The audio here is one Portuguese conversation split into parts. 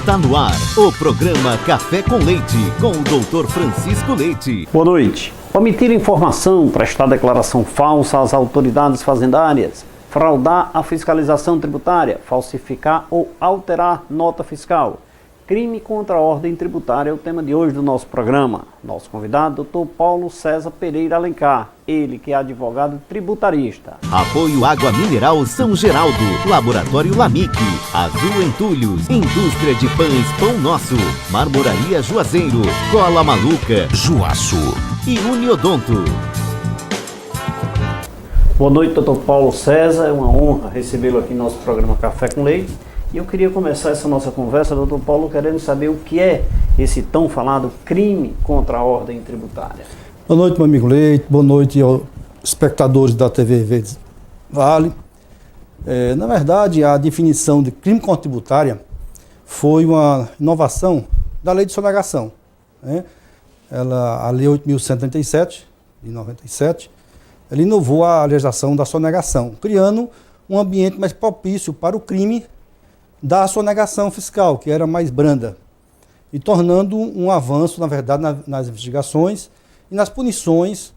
Está no ar o programa Café com Leite, com o Dr. Francisco Leite. Boa noite. Omitir informação, prestar declaração falsa às autoridades fazendárias, fraudar a fiscalização tributária, falsificar ou alterar nota fiscal. Crime contra a ordem tributária é o tema de hoje do nosso programa. Nosso convidado, Dr. Paulo César Pereira Alencar, ele que é advogado tributarista. Apoio Água Mineral São Geraldo, Laboratório Lamic, Azul Entulhos, Indústria de Pães Pão Nosso, Marmoraria Juazeiro, Cola Maluca, Juaço e Uniodonto. Boa noite, Dr. Paulo César, é uma honra recebê-lo aqui no nosso programa Café com Leite. E eu queria começar essa nossa conversa, doutor Paulo, querendo saber o que é esse tão falado crime contra a ordem tributária. Boa noite, meu amigo Leite, boa noite aos espectadores da TV Verdes Vale. Na verdade, a definição de crime contra a tributária foi uma inovação da Lei de Sonegação. A Lei 8.137, de 97, ela inovou a legislação da sonegação, criando um ambiente mais propício para o crime da sonegação fiscal, que era mais branda, e tornando um avanço, na verdade, nas investigações e nas punições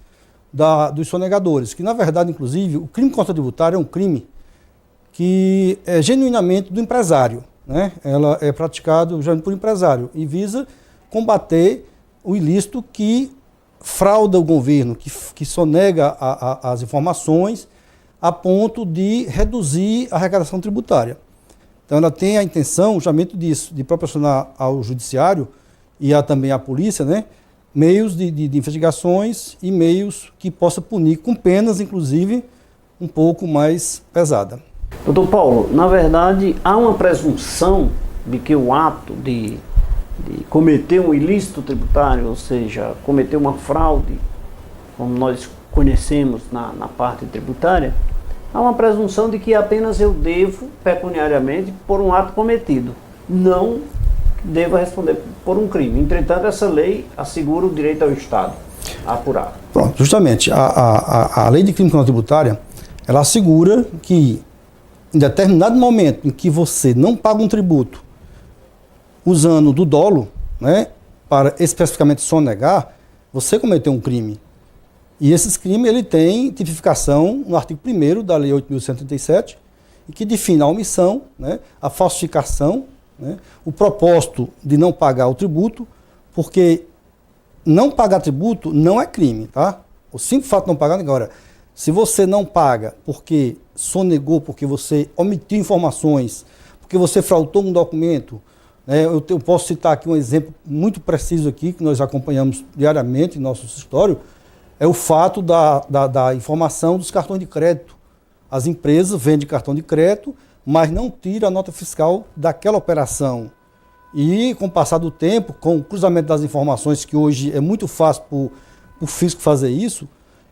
dos sonegadores, que, na verdade, inclusive, o crime contra tributário é um crime que é genuinamente do empresário, né? Ela é praticado já por empresário e visa combater o ilícito que frauda o governo, que sonega as informações a ponto de reduzir a arrecadação tributária. Então, ela tem a intenção, justamente disso, de proporcionar ao judiciário e também à polícia, né, meios de investigações e meios que possa punir com penas, inclusive, um pouco mais pesada. Doutor Paulo, na verdade, há uma presunção de que o ato de cometer um ilícito tributário, ou seja, cometer uma fraude, como nós conhecemos na parte tributária, há uma presunção de que apenas eu devo pecuniariamente por um ato cometido, não devo responder por um crime. Entretanto, essa lei assegura o direito ao Estado a apurar. Pronto, justamente, a lei de crime contra a tributária, ela assegura que em determinado momento em que você não paga um tributo usando do dolo, né, para especificamente sonegar, você cometeu um crime. E esses crimes, ele tem tipificação no artigo 1º da Lei 8.137, e que define a omissão, né, a falsificação, né, o propósito de não pagar o tributo, porque não pagar tributo não é crime, tá? O simples fato de não pagar, agora, se você não paga porque sonegou, porque você omitiu informações, porque você fraudou um documento, né, eu posso citar aqui um exemplo muito preciso aqui, que nós acompanhamos diariamente em nosso escritório, é o fato da informação dos cartões de crédito. As empresas vendem cartão de crédito, mas não tiram a nota fiscal daquela operação. E com o passar do tempo, com o cruzamento das informações, que hoje é muito fácil para o fisco fazer isso,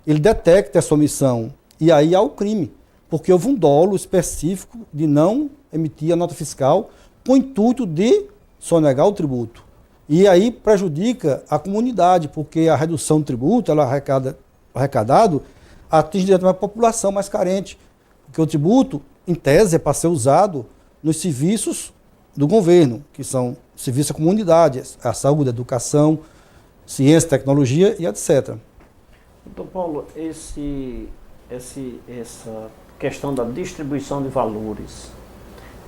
ele detecta essa omissão. E aí há o crime, porque houve um dolo específico de não emitir a nota fiscal com o intuito de sonegar o tributo. E aí prejudica a comunidade, porque a redução do tributo, ela arrecadado, atinge diretamente a população mais carente. Porque o tributo, em tese, é para ser usado nos serviços do governo, que são serviços à comunidade, a saúde, a educação, ciência, tecnologia e etc. Doutor Paulo, essa questão da distribuição de valores,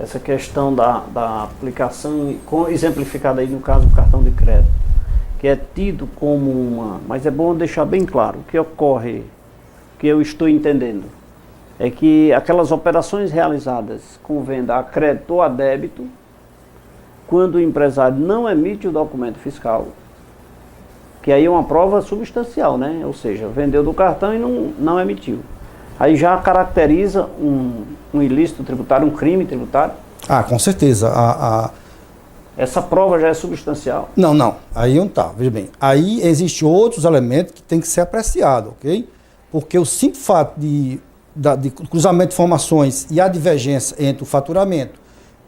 essa questão da aplicação, exemplificada aí no caso do cartão de crédito, que é tido como uma... Mas é bom deixar bem claro, o que ocorre, que eu estou entendendo, é que aquelas operações realizadas com venda a crédito ou a débito, quando o empresário não emite o documento fiscal, que aí é uma prova substancial, né? Ou seja, vendeu do cartão e não emitiu. Aí já caracteriza um ilícito tributário, um crime tributário? Ah, com certeza. Essa prova já é substancial? Não. Aí não está, veja bem. Aí existem outros elementos que tem que ser apreciado, ok? Porque o simples fato de cruzamento de informações e a divergência entre o faturamento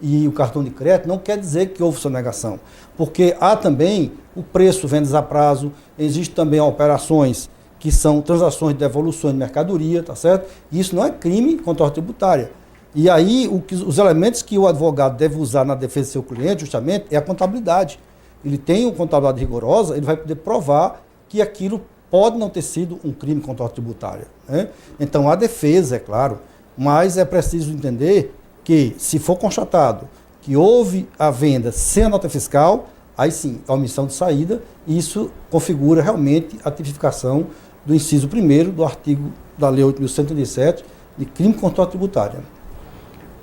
e o cartão de crédito não quer dizer que houve sonegação. Porque há também o preço, vendas a prazo, existem também operações que são transações de devolução de mercadoria, tá certo? E isso não é crime contra a tributária. E aí, os elementos que o advogado deve usar na defesa do seu cliente, justamente, é a contabilidade. Ele tem uma contabilidade rigorosa, ele vai poder provar que aquilo pode não ter sido um crime contra a ordem tributária, né? Então, a defesa, é claro, mas é preciso entender que, se for constatado que houve a venda sem a nota fiscal, aí sim, a omissão de saída, isso configura realmente a tipificação do inciso 1º do artigo da Lei 8.137, de crime contra a ordem tributária.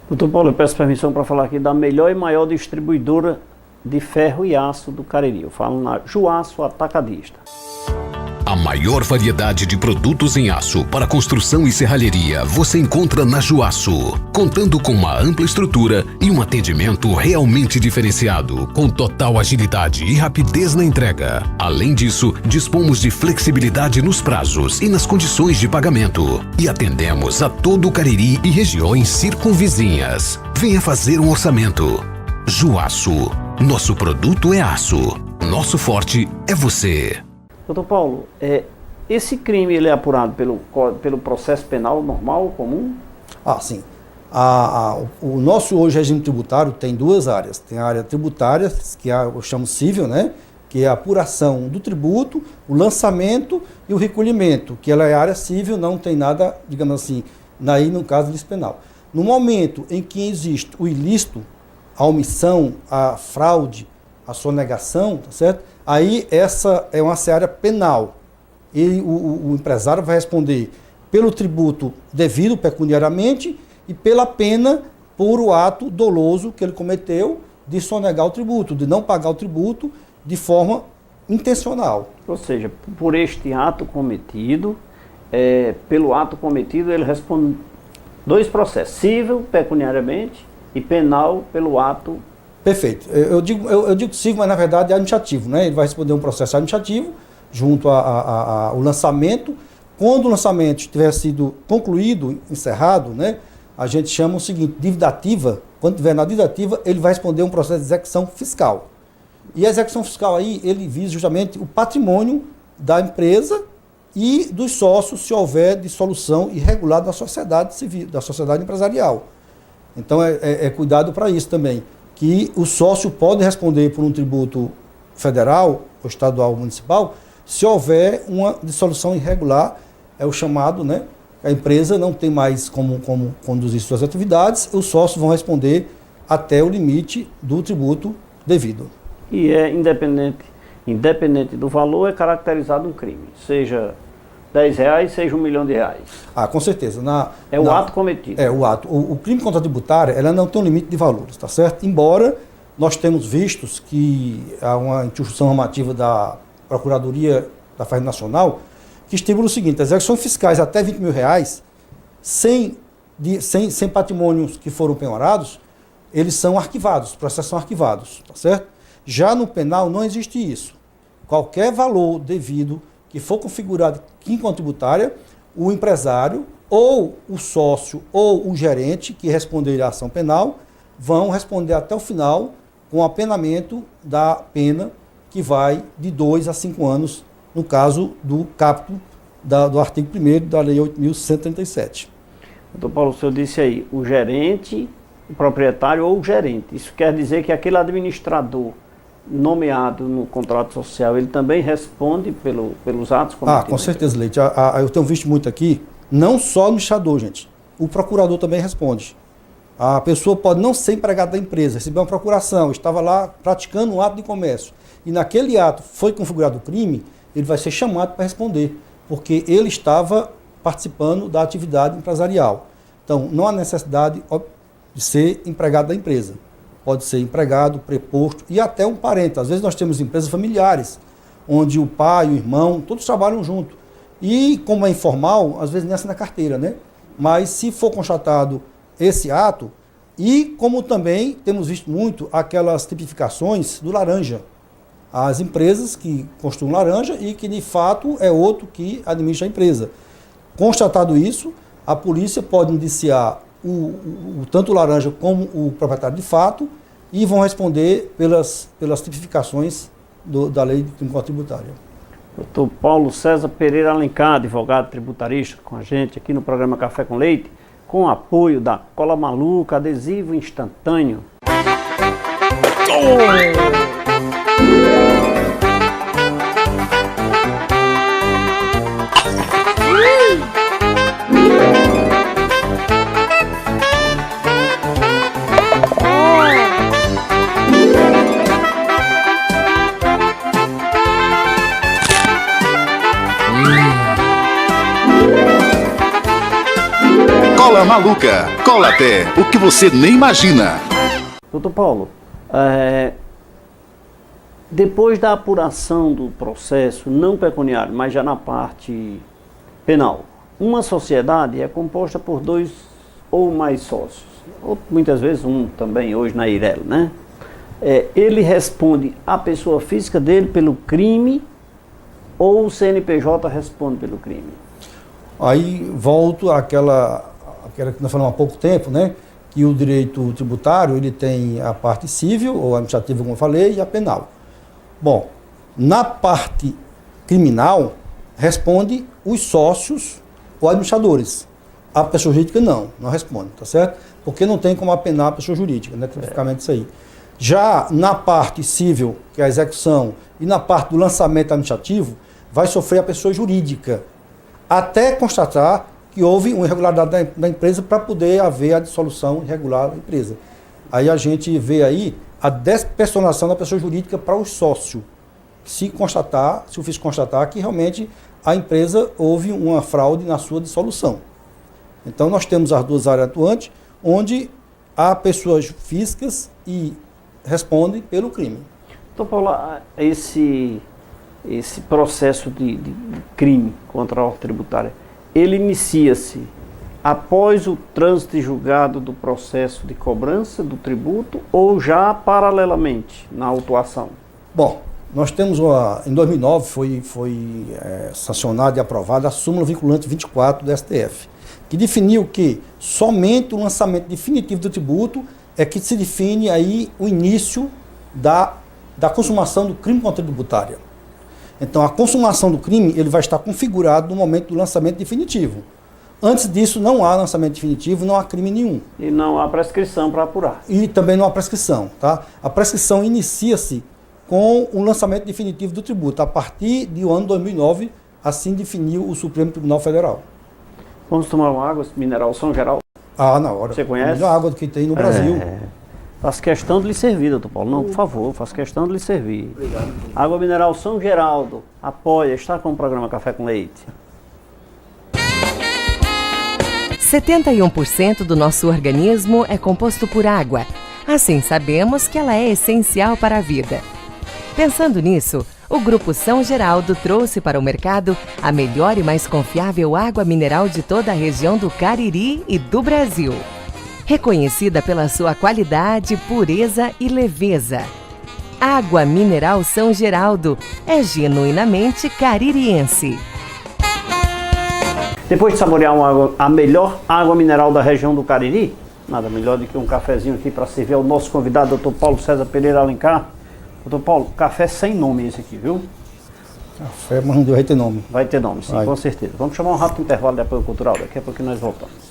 Doutor Paulo, eu peço permissão para falar aqui da melhor e maior distribuidora de ferro e aço do Cariri. Eu falo na Juaço Atacadista. A maior variedade de produtos em aço para construção e serralheria você encontra na Juaço, contando com uma ampla estrutura e um atendimento realmente diferenciado, com total agilidade e rapidez na entrega. Além disso, dispomos de flexibilidade nos prazos e nas condições de pagamento. E atendemos a todo o Cariri e regiões circunvizinhas. Venha fazer um orçamento. Juaço. Nosso produto é aço. Nosso forte é você. Doutor Paulo, esse crime ele é apurado pelo processo penal normal, comum? Sim. O nosso hoje regime tributário tem duas áreas. Tem a área tributária, que eu chamo civil, né? Que é a apuração do tributo, o lançamento e o recolhimento, que ela é área civil, não tem nada, digamos assim, aí no caso do penal. No momento em que existe o ilícito, a omissão, a fraude, a sonegação, tá certo? Aí essa é uma seara penal. O empresário vai responder pelo tributo devido pecuniariamente e pela pena por o ato doloso que ele cometeu de sonegar o tributo, de não pagar o tributo de forma intencional. Ou seja, por este ato cometido, pelo ato cometido ele responde dois processos, civil pecuniariamente e penal pelo ato. Perfeito. Eu digo civil, mas na verdade é administrativo, né? Ele vai responder um processo administrativo junto ao lançamento. Quando o lançamento tiver sido concluído, encerrado, né? A gente chama o seguinte, dívida ativa. Quando tiver na dívida ativa, ele vai responder um processo de execução fiscal. E a execução fiscal aí, ele visa justamente o patrimônio da empresa e dos sócios, se houver dissolução irregular da sociedade civil, da sociedade empresarial. Então é cuidado para isso também, que o sócio pode responder por um tributo federal, ou estadual ou municipal, se houver uma dissolução irregular, é o chamado, né? A empresa não tem mais como conduzir suas atividades, os sócios vão responder até o limite do tributo devido. E independente do valor, é caracterizado um crime, seja R$10, seja R$1 milhão. Com certeza. O ato cometido. O ato. O crime contra a tributária, ela não tem um limite de valores, tá certo? Embora nós temos vistos que há uma instrução normativa da Procuradoria da Fazenda Nacional que estipula o seguinte: as execuções fiscais até R$20 mil, sem patrimônios que foram penhorados, eles são arquivados, os processos são arquivados, tá certo? Já no penal não existe isso. Qualquer valor devido que for configurado em conta tributária, o empresário ou o sócio ou o gerente que responder à ação penal vão responder até o final com o apenamento da pena que vai de 2 a 5 anos, no caso do caput do artigo 1º da Lei 8.137. Doutor Paulo, o senhor disse aí, o gerente, o proprietário ou o gerente. Isso quer dizer que aquele administrador nomeado no contrato social, ele também responde pelos atos cometidos? Com certeza, Leite. Eu tenho visto muito aqui, não só o administrador, gente. O procurador também responde. A pessoa pode não ser empregada da empresa, receber uma procuração, estava lá praticando um ato de comércio, e naquele ato foi configurado o crime, ele vai ser chamado para responder, porque ele estava participando da atividade empresarial. Então, não há necessidade de ser empregado da empresa. Pode ser empregado, preposto e até um parente. Às vezes nós temos empresas familiares, onde o pai, o irmão, todos trabalham junto. E como é informal, às vezes nem assina carteira, né? Mas se for constatado esse ato, e como também temos visto muito aquelas tipificações do laranja. As empresas que construam laranja e que de fato é outro que administra a empresa. Constatado isso, a polícia pode indiciar tanto o laranja como o proprietário de fato e vão responder pelas tipificações da lei de crime contra a tributária. Doutor Paulo César Pereira Alencar, advogado tributarista, com a gente aqui no programa Café com Leite. com apoio da Cola Maluca, adesivo instantâneo. Cola Maluca, cola até o que você nem imagina. Doutor Paulo, depois da apuração do processo não pecuniário, mas já na parte penal, uma sociedade é composta por 2 ou mais sócios, ou muitas vezes um também, hoje na Eireli, né? Ele responde a pessoa física dele pelo crime ou o CNPJ responde pelo crime? Aí volto àquela que nós falamos há pouco tempo, né? Que o direito tributário ele tem a parte civil ou administrativa, como eu falei, e a penal. Bom, na parte criminal, responde os sócios ou administradores. A pessoa jurídica não responde, tá certo? Porque não tem como apenar a pessoa jurídica, né? Tipicamente isso aí. Já na parte civil, que é a execução, e na parte do lançamento administrativo, vai sofrer a pessoa jurídica, até constatar que houve uma irregularidade da empresa para poder haver a dissolução irregular da empresa. Aí a gente vê aí a despersonação da pessoa jurídica para o sócio. Se o fisco constatar que realmente a empresa houve uma fraude na sua dissolução. Então nós temos as 2 áreas atuantes, onde há pessoas físicas e respondem pelo crime. Então, Paulo, esse processo de crime contra a ordem tributária, ele inicia-se após o trânsito e julgado do processo de cobrança do tributo ou já paralelamente na autuação? Bom, nós temos em 2009 foi sancionada e aprovada a súmula vinculante 24 do STF, que definiu que somente o lançamento definitivo do tributo é que se define aí o início da consumação do crime contra a tributária. Então, a consumação do crime ele vai estar configurado no momento do lançamento definitivo. Antes disso, não há lançamento definitivo, não há crime nenhum. E não há prescrição para apurar. E também não há prescrição, tá? A prescrição inicia-se com o lançamento definitivo do tributo. A partir do ano 2009, assim definiu o Supremo Tribunal Federal. Vamos tomar uma água mineral São Geraldo? Na hora. Você conhece? A melhor água que tem no Brasil. Faço questão de lhe servir, doutor Paulo. Não, por favor, faço questão de lhe servir. Obrigado. Água mineral São Geraldo. Apoia, está com o programa Café com Leite. 71% do nosso organismo é composto por água. Assim, sabemos que ela é essencial para a vida. Pensando nisso, o Grupo São Geraldo trouxe para o mercado a melhor e mais confiável água mineral de toda a região do Cariri e do Brasil. Reconhecida pela sua qualidade, pureza e leveza. Água Mineral São Geraldo é genuinamente caririense. Depois de saborear a melhor água mineral da região do Cariri, nada melhor do que um cafezinho aqui para servir ao nosso convidado, doutor Paulo César Pereira Alencar. Doutor Paulo, café sem nome esse aqui, viu? Café, mas não vai ter nome. Vai ter nome, sim, com certeza. Vamos chamar um rápido intervalo de apoio cultural, daqui a pouco nós voltamos.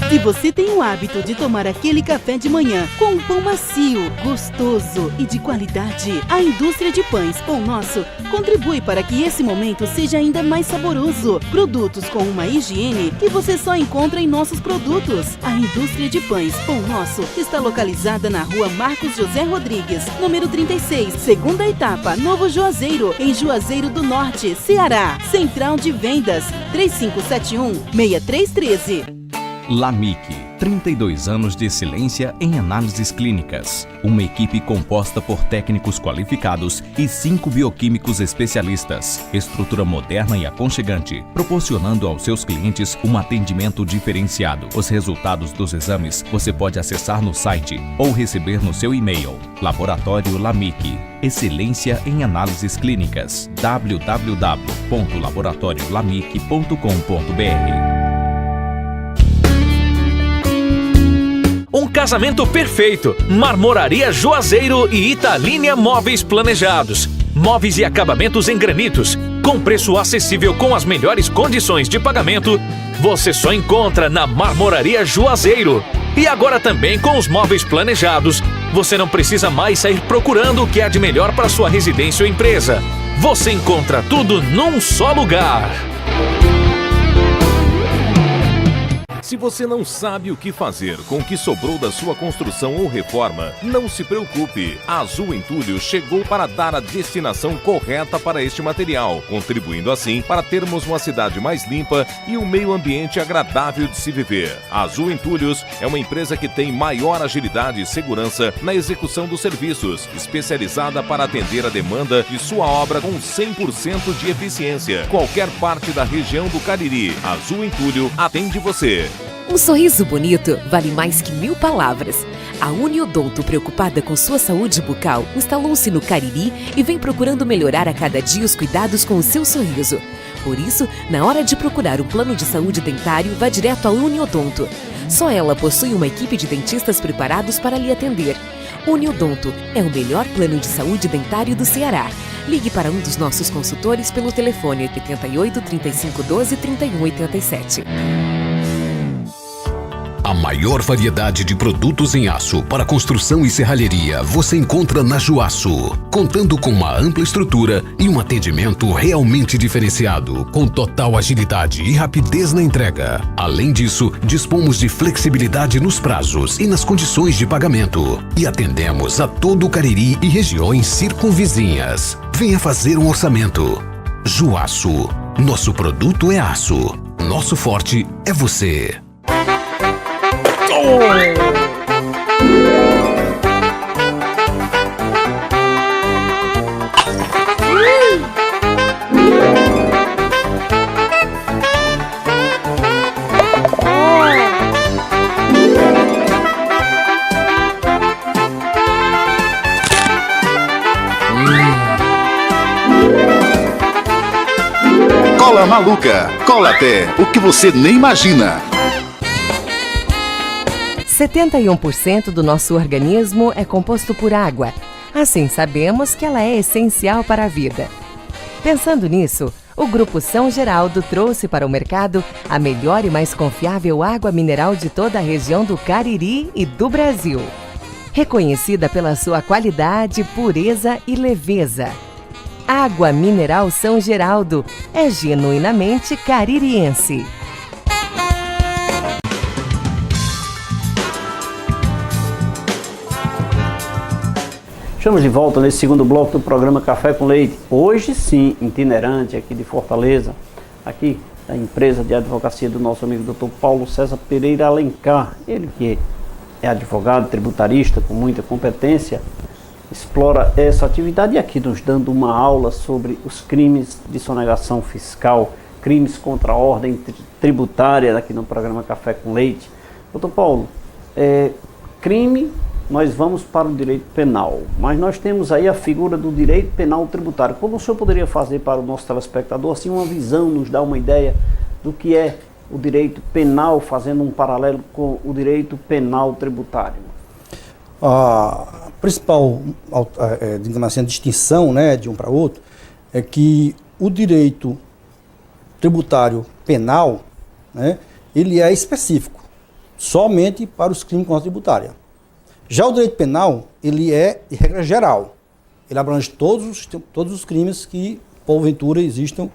Se você tem o hábito de tomar aquele café de manhã com um pão macio, gostoso e de qualidade, a indústria de pães Pão Nosso contribui para que esse momento seja ainda mais saboroso. Produtos com uma higiene que você só encontra em nossos produtos. A indústria de pães Pão Nosso está localizada na rua Marcos José Rodrigues, número 36, segunda etapa, Novo Juazeiro, em Juazeiro do Norte, Ceará. Central de Vendas, 3571-6313. LAMIC, 32 anos de excelência em análises clínicas. Uma equipe composta por técnicos qualificados e 5 bioquímicos especialistas. Estrutura moderna e aconchegante, proporcionando aos seus clientes um atendimento diferenciado. Os resultados dos exames você pode acessar no site ou receber no seu e-mail. Laboratório LAMIC, excelência em análises clínicas. www.laboratoriolamic.com.br. Um casamento perfeito. Marmoraria Juazeiro e Italínia Móveis Planejados. Móveis e acabamentos em granitos, com preço acessível com as melhores condições de pagamento, você só encontra na Marmoraria Juazeiro. E agora também com os móveis planejados, você não precisa mais sair procurando o que há de melhor para sua residência ou empresa. Você encontra tudo num só lugar. Se você não sabe o que fazer com o que sobrou da sua construção ou reforma, não se preocupe. A Azul Entulhos chegou para dar a destinação correta para este material, contribuindo assim para termos uma cidade mais limpa e um meio ambiente agradável de se viver. A Azul Entulhos é uma empresa que tem maior agilidade e segurança na execução dos serviços, especializada para atender a demanda de sua obra com 100% de eficiência. Qualquer parte da região do Cariri, a Azul Entulho atende você. Um sorriso bonito vale mais que 1000 palavras. A Uniodonto, preocupada com sua saúde bucal, instalou-se no Cariri e vem procurando melhorar a cada dia os cuidados com o seu sorriso. Por isso, na hora de procurar um plano de saúde dentário, vá direto à Uniodonto. Só ela possui uma equipe de dentistas preparados para lhe atender. Uniodonto é o melhor plano de saúde dentário do Ceará. Ligue para um dos nossos consultores pelo telefone 88 35 12 31 87. A maior variedade de produtos em aço para construção e serralheria você encontra na Juaço, contando com uma ampla estrutura e um atendimento realmente diferenciado, com total agilidade e rapidez na entrega. Além disso, dispomos de flexibilidade nos prazos e nas condições de pagamento e atendemos a todo o Cariri e regiões circunvizinhas. Venha fazer um orçamento. Juaço, nosso produto é aço, nosso forte é você. Cola Maluca, cola até o que você nem imagina. 71% do nosso organismo é composto por água. Assim, sabemos que ela é essencial para a vida. Pensando nisso, o Grupo São Geraldo trouxe para o mercado a melhor e mais confiável água mineral de toda a região do Cariri e do Brasil. Reconhecida pela sua qualidade, pureza e leveza. Água Mineral São Geraldo é genuinamente caririense. Estamos de volta nesse segundo bloco do programa Café com Leite. Hoje sim, itinerante aqui de Fortaleza, aqui da empresa de advocacia do nosso amigo Dr. Paulo César Pereira Alencar. Ele que é advogado, tributarista com muita competência, explora essa atividade e aqui nos dando uma aula sobre os crimes de sonegação fiscal, crimes contra a ordem tributária aqui no programa Café com Leite. Dr. Paulo, crime... Nós vamos para o direito penal, mas nós temos aí a figura do direito penal tributário. Como o senhor poderia fazer para o nosso telespectador, assim, uma visão, nos dar uma ideia do que é o direito penal, fazendo um paralelo com o direito penal tributário? A principal, digamos assim, a distinção, né, de um para outro é que o direito tributário penal, né, ele é específico, somente para os crimes contra a tributária. Já o direito penal, ele é de regra geral. Ele abrange todos os crimes que, porventura, existam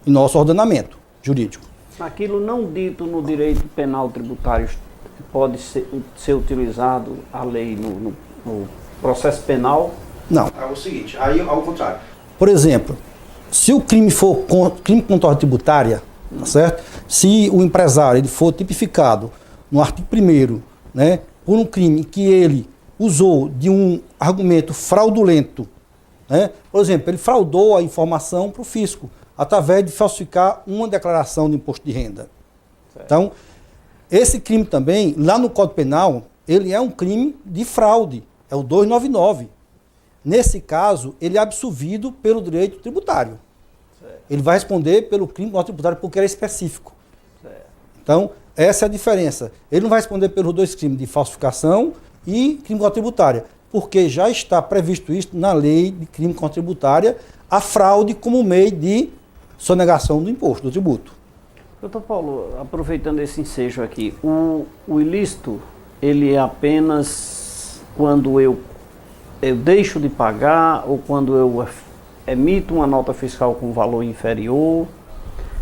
em nosso ordenamento jurídico. Aquilo não dito no direito penal tributário pode ser utilizado a lei no processo penal? Não. É o seguinte, aí ao contrário. Por exemplo, se o crime for crime contra a ordem tributária, tá certo? Se o empresário ele for tipificado no artigo 1º, né, por um crime que ele usou de um argumento fraudulento, né? Por exemplo, ele fraudou a informação para o fisco, através de falsificar uma declaração de imposto de renda. Certo. Então, esse crime também, lá no Código Penal, ele é um crime de fraude, é o 299. Nesse caso, ele é absolvido pelo direito tributário. Certo. Ele vai responder pelo crime contra o tributário porque ele é específico. Certo. Então, essa é a diferença. Ele não vai responder pelos dois crimes de falsificação e crime contra a tributária. porque já está previsto isso na lei de crime contributária, a fraude como meio de sonegação do imposto, do tributo. Doutor Paulo, aproveitando esse ensejo aqui, o ilícito, ele é apenas quando eu deixo de pagar ou quando eu emito uma nota fiscal com valor inferior.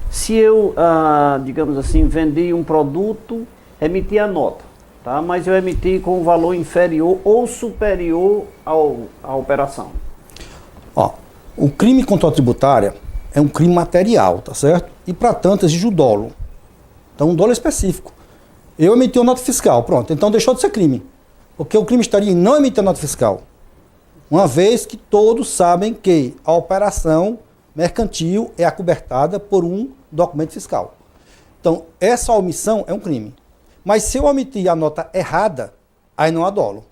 Se eu, digamos assim, vendi um produto, emiti a nota, tá? Mas eu emiti com um valor inferior ou superior à operação. Ó, o crime contra a tributária é um crime material, tá certo? E, para tanto, exige o dolo. Então, um dolo específico. Eu emiti uma nota fiscal, pronto. Então, deixou de ser crime. Porque o crime estaria em não emitir a nota fiscal. Uma vez que todos sabem que a operação mercantil é acobertada por um documento fiscal. Então, essa omissão é um crime. Mas se eu omitir a nota errada, aí não há dolo.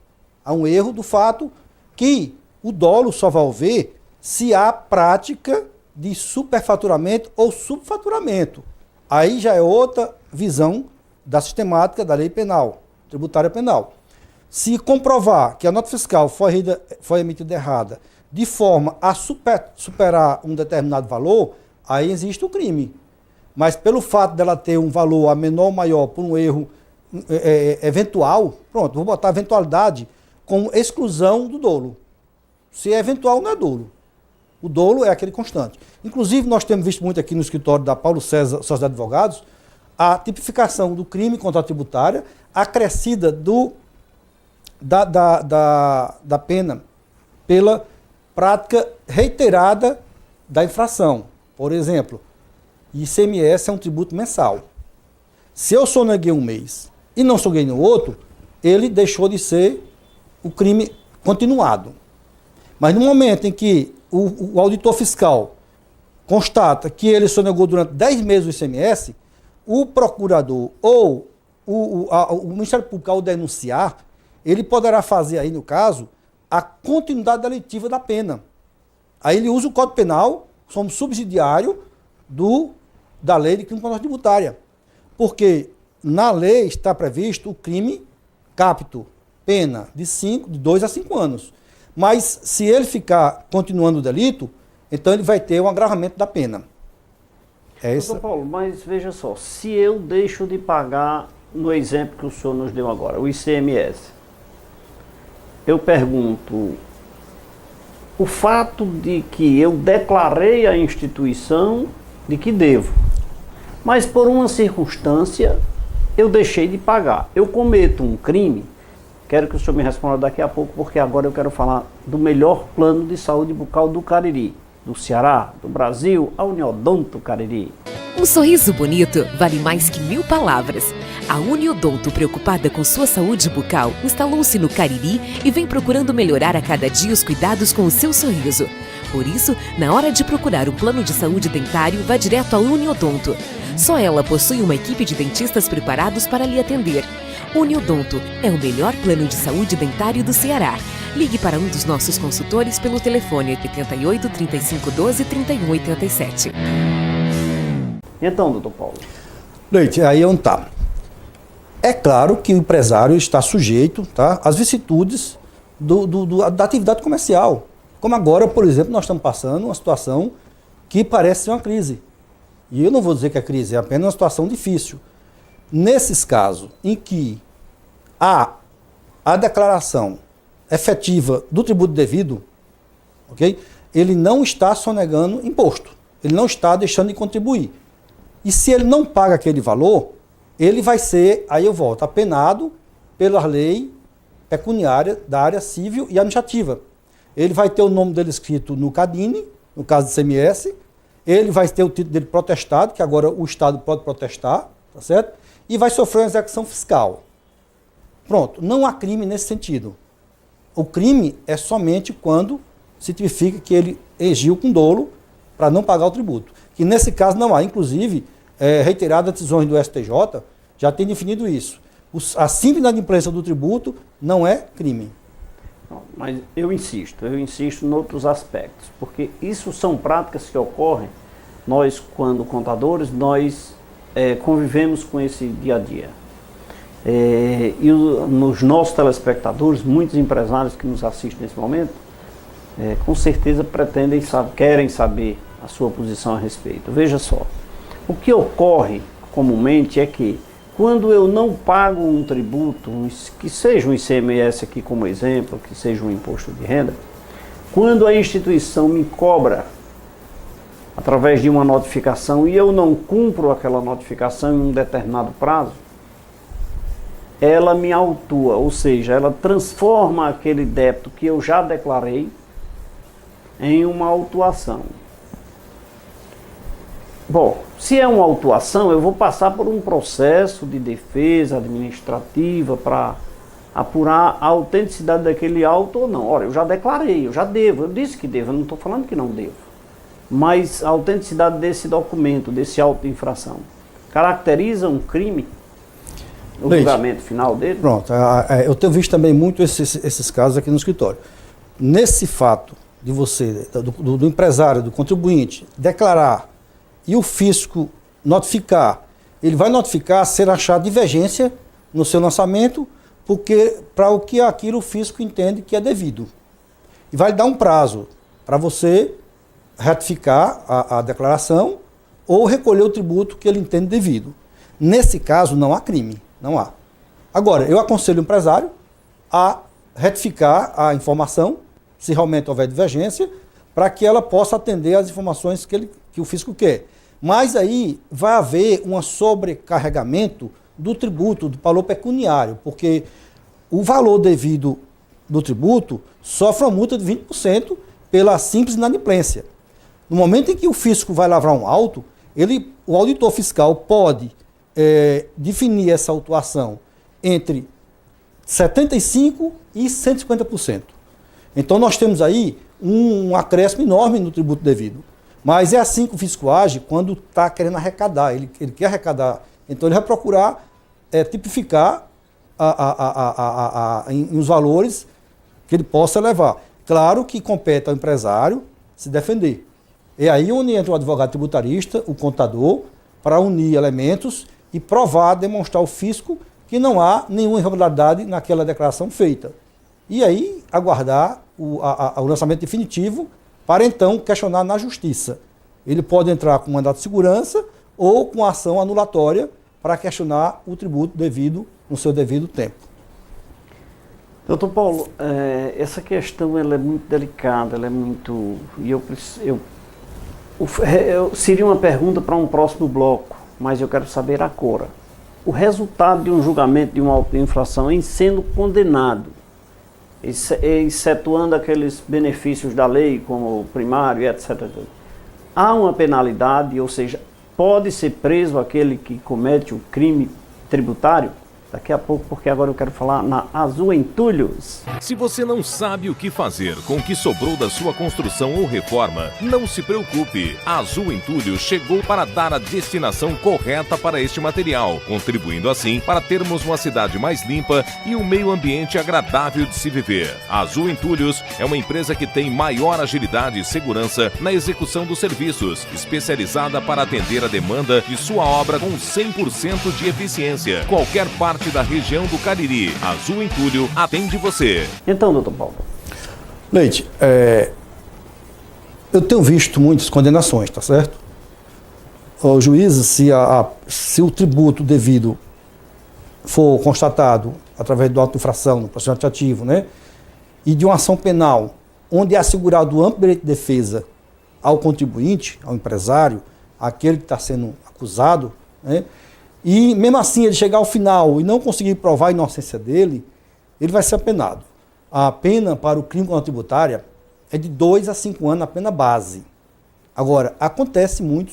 Há um erro do fato que o dolo só vai haver se há prática de superfaturamento ou subfaturamento. Aí já é outra visão da sistemática da lei penal, tributária penal. Se comprovar que a nota fiscal foi emitida errada, de forma a superar um determinado valor, aí existe o crime. Mas pelo fato dela ter um valor a menor ou maior por um erro eventual, pronto, vou botar eventualidade como exclusão do dolo. Se é eventual, não é dolo. O dolo é aquele constante. Inclusive, nós temos visto muito aqui no escritório da Paulo César Sociedade de Advogados a tipificação do crime contra a tributária acrescida da pena pela prática reiterada da infração. Por exemplo, ICMS é um tributo mensal. Se eu soneguei um mês e não soneguei no outro, ele deixou de ser o crime continuado. Mas no momento em que o auditor fiscal constata que ele sonegou durante 10 meses o ICMS, o procurador ou o Ministério Público, ao denunciar, ele poderá fazer aí, no caso, a continuidade delitiva da pena. Aí ele usa o Código Penal como subsidiário da lei de crime contra a tributária. Porque na lei está previsto o crime capto, pena de 2 a 5 anos. Mas se ele ficar continuando o delito, então ele vai ter um agravamento da pena. Doutor Paulo, mas veja só, se eu deixo de pagar, no exemplo que o senhor nos deu agora, o ICMS, eu pergunto, o fato de que eu declarei à instituição de que devo, mas por uma circunstância eu deixei de pagar, eu cometo um crime? Quero que o senhor me responda daqui a pouco, porque agora eu quero falar do melhor plano de saúde bucal do Cariri, do Ceará, do Brasil, a Uniodonto Cariri. Um sorriso bonito vale mais que 1000 palavras. A Uniodonto, preocupada com sua saúde bucal, instalou-se no Cariri e vem procurando melhorar a cada dia os cuidados com o seu sorriso. Por isso, na hora de procurar um plano de saúde dentário, vá direto à Uniodonto. Só ela possui uma equipe de dentistas preparados para lhe atender. Uniodonto é o melhor plano de saúde dentário do Ceará. Ligue para um dos nossos consultores pelo telefone 88 35 12 31 87. Então, doutor Paulo. Leite, aí onde está. É claro que o empresário está sujeito, tá, às vicissitudes da atividade comercial. Como agora, por exemplo, nós estamos passando uma situação que parece ser uma crise. E eu não vou dizer que é crise, é apenas uma situação difícil. Nesses casos em que há a declaração efetiva do tributo devido, okay, ele não está sonegando imposto, ele não está deixando de contribuir. E se ele não paga aquele valor, ele vai ser, aí eu volto, apenado pela lei pecuniária da área civil e administrativa. Ele vai ter o nome dele escrito no CADINE, no caso do ICMS, ele vai ter o título dele protestado, que agora o Estado pode protestar, tá certo? E vai sofrer uma execução fiscal. Pronto, não há crime nesse sentido. O crime é somente quando se tipifica que ele agiu com dolo para não pagar o tributo. Que nesse caso não há, inclusive, reiteradas decisões do STJ já tem definido isso. A simples inadimplência do tributo não é crime. Não, mas eu insisto em outros aspectos, porque isso são práticas que ocorrem, nós, quando contadores, nós convivemos com esse dia a dia. nos nossos telespectadores, muitos empresários que nos assistem nesse momento, com certeza querem saber a sua posição a respeito. Veja só, o que ocorre comumente é que quando eu não pago um tributo, que seja um ICMS aqui como exemplo, que seja um imposto de renda, quando a instituição me cobra através de uma notificação e eu não cumpro aquela notificação em um determinado prazo, ela me autua, ou seja, ela transforma aquele débito que eu já declarei em uma autuação. Bom, se é uma autuação, eu vou passar por um processo de defesa administrativa para apurar a autenticidade daquele auto ou não. Ora, eu já declarei, eu já devo, eu disse que devo, eu não estou falando que não devo. Mas a autenticidade desse documento, desse auto de infração, caracteriza um crime? O julgamento final dele? Pronto, eu tenho visto também muito esses casos aqui no escritório. Nesse fato de você, do empresário, do contribuinte, declarar e o fisco notificar, ele vai notificar ser achado divergência no seu lançamento, porque para o que aquilo o fisco entende que é devido. E vai dar um prazo para você ratificar a declaração ou recolher o tributo que ele entende devido. Nesse caso, não há crime, não há. Agora, eu aconselho o empresário a retificar a informação, se realmente houver divergência, para que ela possa atender às informações que o fisco quer. Mas aí vai haver um sobrecarregamento do tributo, do valor pecuniário, porque o valor devido do tributo sofre uma multa de 20% pela simples inadimplência. No momento em que o fisco vai lavrar um auto, o auditor fiscal pode definir essa autuação entre 75% e 150%. Então nós temos aí um acréscimo enorme no tributo devido. Mas é assim que o fisco age quando está querendo arrecadar. Ele quer arrecadar. Então ele vai procurar tipificar em os valores que ele possa levar. Claro que compete ao empresário se defender. É aí onde entra o advogado tributarista, o contador, para unir elementos e provar, demonstrar ao fisco que não há nenhuma irregularidade naquela declaração feita. E aí aguardar o lançamento definitivo para então questionar na justiça. Ele pode entrar com mandato de segurança ou com ação anulatória para questionar o tributo devido no seu devido tempo. Doutor Paulo, essa questão ela é muito delicada, ela é muito... seria uma pergunta para um próximo bloco, mas eu quero saber agora. O resultado de um julgamento de uma auto-infração em sendo condenado, excetuando aqueles benefícios da lei, como o primário, etc. Há uma penalidade, ou seja, pode ser preso aquele que comete o crime tributário? Daqui a pouco, porque agora eu quero falar na Azul Entulhos. Se você não sabe o que fazer com o que sobrou da sua construção ou reforma, não se preocupe. A Azul Entulhos chegou para dar a destinação correta para este material, contribuindo assim para termos uma cidade mais limpa e um meio ambiente agradável de se viver. A Azul Entulhos é uma empresa que tem maior agilidade e segurança na execução dos serviços, especializada para atender a demanda de sua obra com 100% de eficiência. Qualquer parte da região do Cariri, Azul Entulho atende você. Então, doutor Paulo. Leite, eu tenho visto muitas condenações, tá certo? Os juízes, se o tributo devido for constatado através do auto de infração, no processo ativo, né, e de uma ação penal, onde é assegurado o amplo direito de defesa ao contribuinte, ao empresário, àquele que está sendo acusado, né, e mesmo assim ele chegar ao final e não conseguir provar a inocência dele, ele vai ser apenado. A pena para o crime contra a tributária é de 2 a 5 anos na pena base. Agora, acontece muito.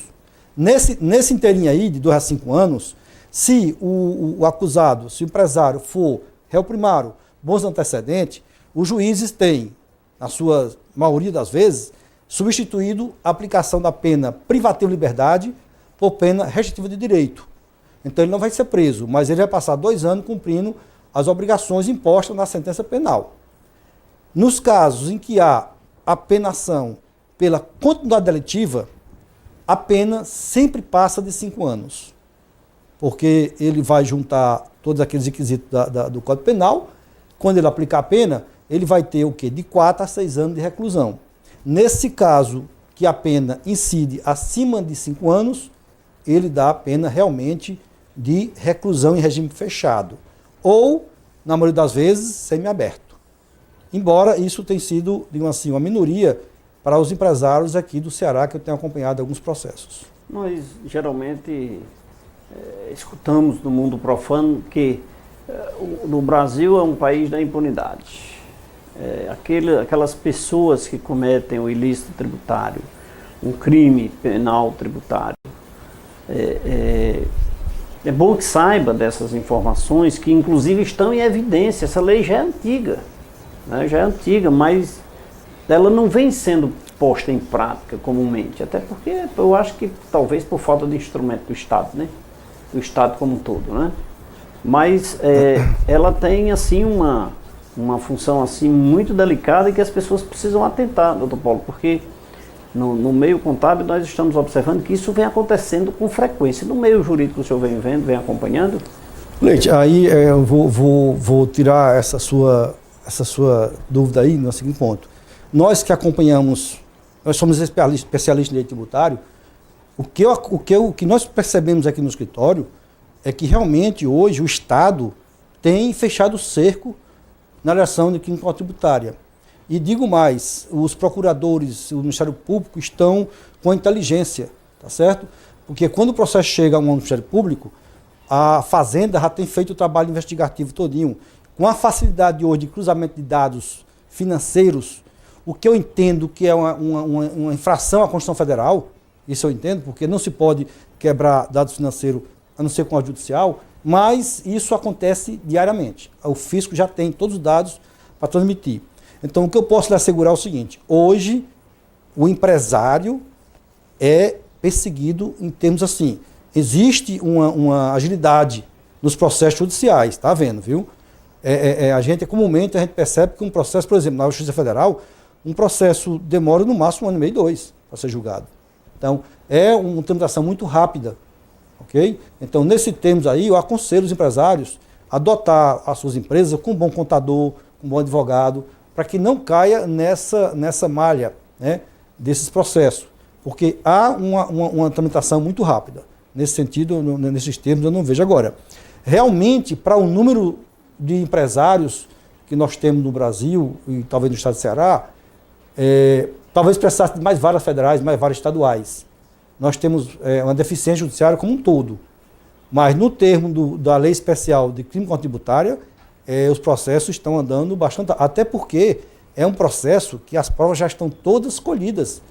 Nesse inteirinho aí, de 2 a 5 anos, se o acusado, se o empresário for réu primário, bons antecedentes, os juízes têm, na sua maioria das vezes, substituído a aplicação da pena privativa de liberdade por pena restritiva de direito. Então ele não vai ser preso, mas ele vai passar 2 anos cumprindo as obrigações impostas na sentença penal. Nos casos em que há apenação pela continuidade delitiva, a pena sempre passa de 5 anos. porque ele vai juntar todos aqueles requisitos do Código Penal. Quando ele aplicar a pena, ele vai ter o quê? De 4 a 6 anos de reclusão. Nesse caso, que a pena incide acima de 5 anos, ele dá a pena realmente de reclusão em regime fechado. Ou, na maioria das vezes, semiaberto. Embora isso tenha sido, digamos assim, uma minoria para os empresários aqui do Ceará, que eu tenho acompanhado alguns processos. Nós, geralmente, escutamos no mundo profano que no Brasil é um país da impunidade. Aquelas pessoas que cometem o ilícito tributário, um crime penal tributário, é bom que saiba dessas informações que inclusive estão em evidência. Essa lei já é antiga, né? Já é antiga, mas ela não vem sendo posta em prática comumente, até porque eu acho que talvez por falta de instrumento do Estado, né? Do Estado como um todo, né? Mas ela tem assim uma função assim muito delicada e que as pessoas precisam atentar, doutor Paulo, porque no meio contábil nós estamos observando que isso vem acontecendo com frequência. No meio jurídico o senhor vem vendo, vem acompanhando? Leite, aí eu vou tirar essa sua dúvida aí no seguinte ponto. Nós que acompanhamos, nós somos especialistas em direito tributário, o que nós percebemos aqui no escritório é que realmente hoje o Estado tem fechado o cerco na direção de crime tributária. E digo mais, os procuradores, o Ministério Público estão com a inteligência, tá certo? Porque quando o processo chega ao Ministério Público, a Fazenda já tem feito o trabalho investigativo todinho. Com a facilidade hoje de cruzamento de dados financeiros, o que eu entendo que é uma infração à Constituição Federal, isso eu entendo, porque não se pode quebrar dados financeiros a não ser com a judicial, mas isso acontece diariamente. O fisco já tem todos os dados para transmitir. Então, o que eu posso lhe assegurar é o seguinte: hoje, o empresário é perseguido em termos assim. Existe uma agilidade nos processos judiciais, está vendo, viu? Comumente a gente percebe que um processo, por exemplo, na Justiça Federal, um processo demora no máximo 1 ano e meio, 2, para ser julgado. Então, é uma tramitação muito rápida. Okay? Então, nesse termos aí, eu aconselho os empresários a adotar as suas empresas com um bom contador, com um bom advogado, para que não caia nessa malha, né, desses processos. Porque há uma tramitação muito rápida. Nesse sentido, nesses termos, eu não vejo agora. Realmente, para o número de empresários que nós temos no Brasil, e talvez no estado de Ceará, talvez precisasse de mais varas federais, mais varas estaduais. Nós temos uma deficiência judiciária como um todo. Mas no termo da lei especial de crime contra tributária, os processos estão andando bastante, até porque é um processo que as provas já estão todas colhidas.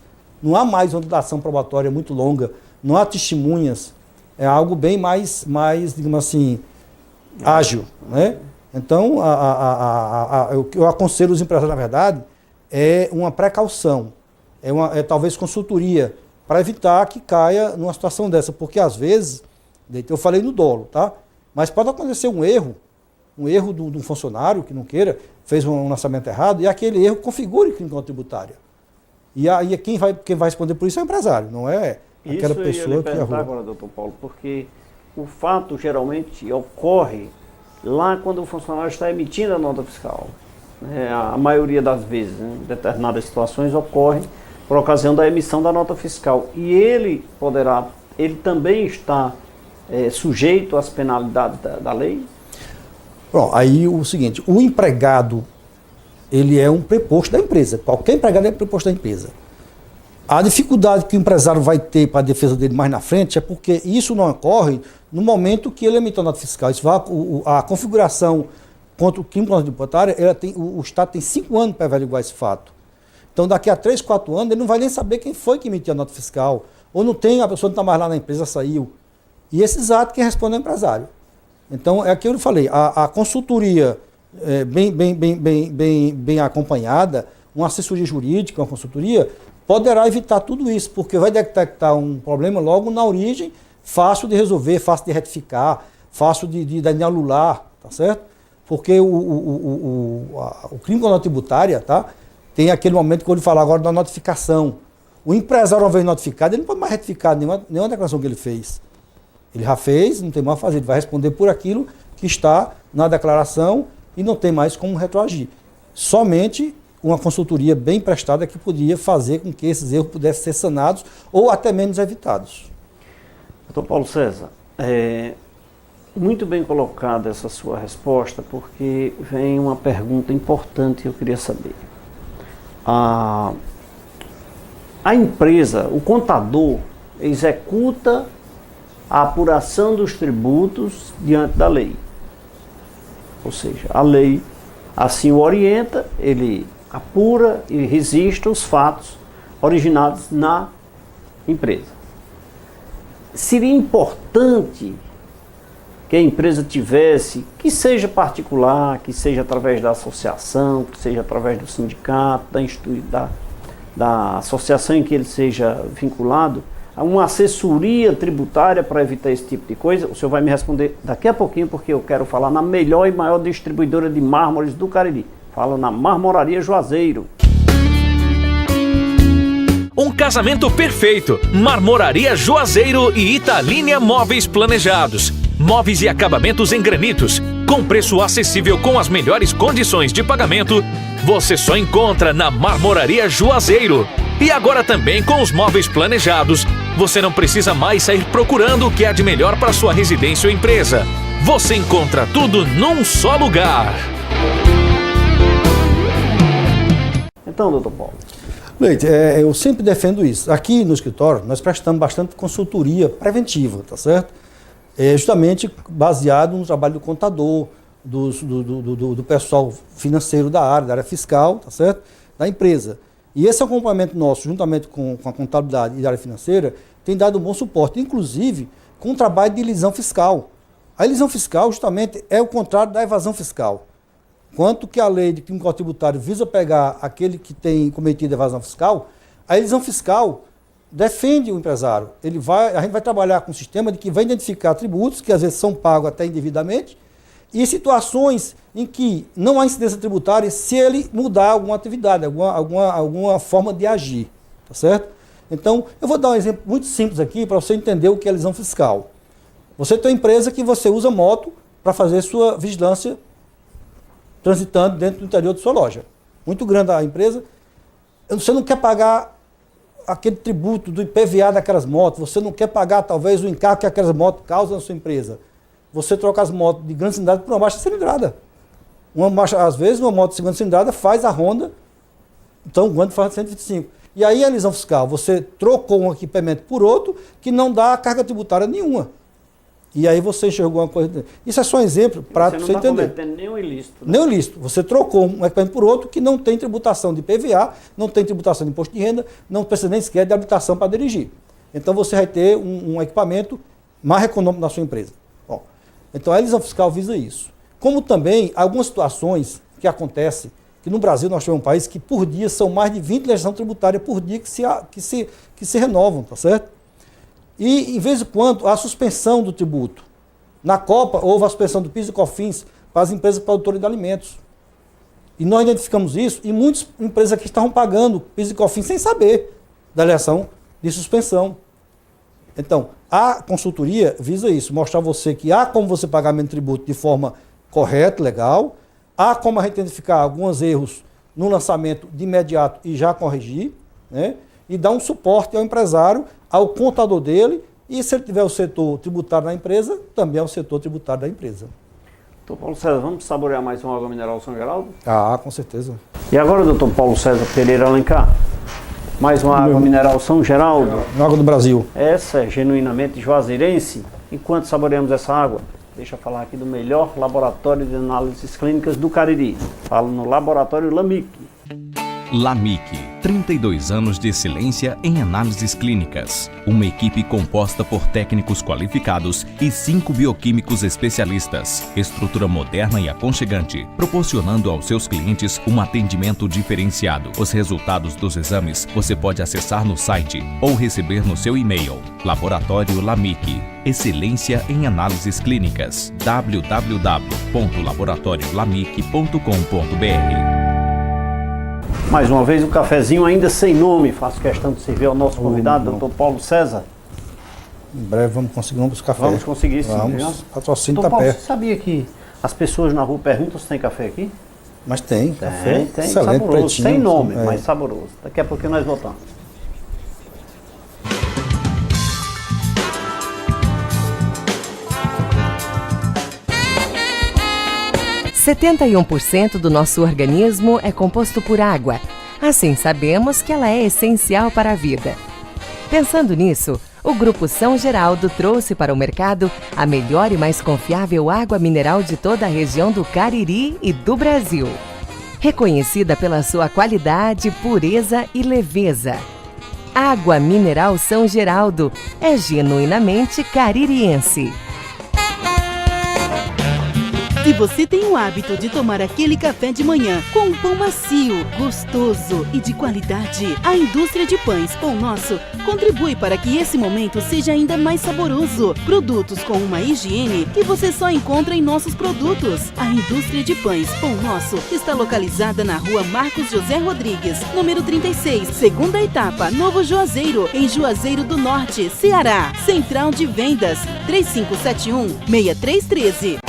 Não há mais uma duração probatória muito longa, não há testemunhas, é algo bem mais digamos assim, ágil, né? Então, eu aconselho os empresários, na verdade, é uma precaução, talvez consultoria, para evitar que caia numa situação dessa, porque às vezes, eu falei no dolo, tá? Mas pode acontecer um erro de um funcionário que não queira, fez um lançamento errado, e aquele erro configure crime contra tributária. E aí quem vai responder por isso é o empresário, não é aquela pessoa que errou. Agora, doutor Paulo, porque o fato geralmente ocorre lá quando o funcionário está emitindo a nota fiscal. A maioria das vezes, em determinadas situações, ocorre por ocasião da emissão da nota fiscal. E ele também está sujeito às penalidades da lei? Bom, aí o seguinte, o empregado, ele é um preposto da empresa. Qualquer empregado é preposto da empresa. A dificuldade que o empresário vai ter para a defesa dele mais na frente é porque isso não ocorre no momento que ele emitiu a nota fiscal. Isso a configuração contra o crime contra tributária, o Estado tem 5 anos para averiguar esse fato. Então, daqui a 3, 4 anos, ele não vai nem saber quem foi que emitiu a nota fiscal. Ou a pessoa não está mais lá na empresa, saiu. E esses atos quem responde é o empresário. Então, é aquilo que eu falei, a consultoria bem acompanhada, uma assessoria jurídica, uma consultoria, poderá evitar tudo isso, porque vai detectar um problema logo na origem, fácil de resolver, fácil de retificar, fácil de anular, tá certo? Porque o crime contra a tributária, tá? Tem aquele momento que eu vou falar agora da notificação. O empresário, uma vez notificado, ele não pode mais retificar nenhuma declaração que ele fez. Ele já fez, não tem mais a fazer, ele vai responder por aquilo que está na declaração e não tem mais como retroagir. Somente uma consultoria bem prestada que podia fazer com que esses erros pudessem ser sanados ou até menos evitados. Doutor Paulo César, muito bem colocada essa sua resposta, porque vem uma pergunta importante que eu queria saber. A empresa, o contador, executa a apuração dos tributos diante da lei. Ou seja, a lei assim o orienta, ele apura e registra os fatos originados na empresa. Seria importante que a empresa tivesse, que seja particular, que seja através da associação, que seja através do sindicato, da associação em que ele seja vinculado, uma assessoria tributária para evitar esse tipo de coisa. O senhor vai me responder daqui a pouquinho, porque eu quero falar na melhor e maior distribuidora de mármores do Cariri. Falo na Marmoraria Juazeiro. Um casamento perfeito. Marmoraria Juazeiro e Italínia Móveis Planejados. Móveis e acabamentos em granitos. Com preço acessível com as melhores condições de pagamento, você só encontra na Marmoraria Juazeiro. E agora também com os móveis planejados, você não precisa mais sair procurando o que há de melhor para sua residência ou empresa. Você encontra tudo num só lugar. Então, doutor Paulo. Leite, eu sempre defendo isso. Aqui no escritório, nós prestamos bastante consultoria preventiva, tá certo? Justamente baseado no trabalho do contador, do pessoal financeiro da área fiscal, tá certo? Da empresa. E esse acompanhamento nosso, juntamente com a contabilidade e a área financeira, tem dado um bom suporte, inclusive com o trabalho de elisão fiscal. A elisão fiscal, justamente, é o contrário da evasão fiscal. Quanto que a lei de crime tributário visa pegar aquele que tem cometido evasão fiscal, a elisão fiscal defende o empresário. A gente vai trabalhar com um sistema de que vai identificar tributos, que às vezes são pagos até indevidamente, e situações em que não há incidência tributária se ele mudar alguma atividade, alguma forma de agir, tá certo? Então, eu vou dar um exemplo muito simples aqui para você entender o que é elisão fiscal. Você tem uma empresa que você usa moto para fazer sua vigilância transitando dentro do interior de sua loja. Muito grande a empresa. Você não quer pagar aquele tributo do IPVA daquelas motos, você não quer pagar talvez o encargo que aquelas motos causam na sua empresa. Você troca as motos de grande cilindrada por uma baixa cilindrada. Às vezes uma moto de segunda cilindrada faz a Honda, então quando faz 125. E aí a elisão fiscal, você trocou um equipamento por outro que não dá carga tributária nenhuma. E aí você enxergou uma coisa. Isso é só um exemplo para você entender. Você não está cometendo nenhum ilícito. Né? Nenhum ilícito. Você trocou um equipamento por outro que não tem tributação de IPVA, não tem tributação de imposto de renda, não precisa nem sequer de habilitação para dirigir. Então você vai ter um equipamento mais econômico na sua empresa. Bom, então a elisão fiscal visa isso. Como também algumas situações que acontecem, que no Brasil nós temos um país que por dia são mais de 20 legislações tributárias por dia que se renovam, tá certo? E, em vez de quando, a suspensão do tributo. Na Copa, houve a suspensão do PIS e COFINS para as empresas produtoras de alimentos. E nós identificamos isso e muitas empresas aqui estavam pagando PIS e COFINS sem saber da eleição de suspensão. Então, a consultoria visa isso, mostrar a você que há como você pagar menos tributo de forma correta, legal, há como a gente identificar alguns erros no lançamento de imediato e já corrigir, né? E dar um suporte ao empresário, ao contador dele, e se ele tiver o setor tributário da empresa, também é o setor tributário da empresa. Doutor Paulo César, vamos saborear mais uma água mineral São Geraldo? Ah, com certeza. E agora, doutor Paulo César Pereira Alencar, mais uma água mineral São Geraldo. Água do Brasil. Essa é genuinamente juazeirense. Enquanto saboreamos essa água, deixa eu falar aqui do melhor laboratório de análises clínicas do Cariri. Falo no Laboratório LAMIC. LAMIC, 32 anos de excelência em análises clínicas. Uma equipe composta por técnicos qualificados e 5 bioquímicos especialistas. Estrutura moderna e aconchegante, proporcionando aos seus clientes um atendimento diferenciado. Os resultados dos exames você pode acessar no site ou receber no seu e-mail. Laboratório LAMIC, excelência em análises clínicas. www.laboratoriolamic.com.br. Mais uma vez, um cafezinho ainda sem nome. Faço questão de servir ao nosso convidado, doutor Paulo César. Em breve vamos conseguir um café. Vamos conseguir sim. Vamos, patrocínio Então, está perto. você sabia que as pessoas na rua perguntam se tem café aqui? Mas tem, café Tem, excelente, saboroso, pretinho. sem nome, mas saboroso. Daqui a pouquinho nós voltamos. – 71% do nosso organismo é composto por água. Assim, sabemos que ela é essencial para a vida. Pensando nisso, o Grupo São Geraldo trouxe para o mercado a melhor e mais confiável água mineral de toda a região do Cariri e do Brasil. Reconhecida pela sua qualidade, pureza e leveza. Água Mineral São Geraldo é genuinamente caririense. Se você tem o hábito de tomar aquele café de manhã com um pão macio, gostoso e de qualidade, a indústria de pães Pão Nosso contribui para que esse momento seja ainda mais saboroso. Produtos com uma higiene que você só encontra em nossos produtos. A indústria de pães Pão Nosso está localizada na rua Marcos José Rodrigues, número 36, segunda etapa, Novo Juazeiro, em Juazeiro do Norte, Ceará. Central de Vendas, 3571-6313.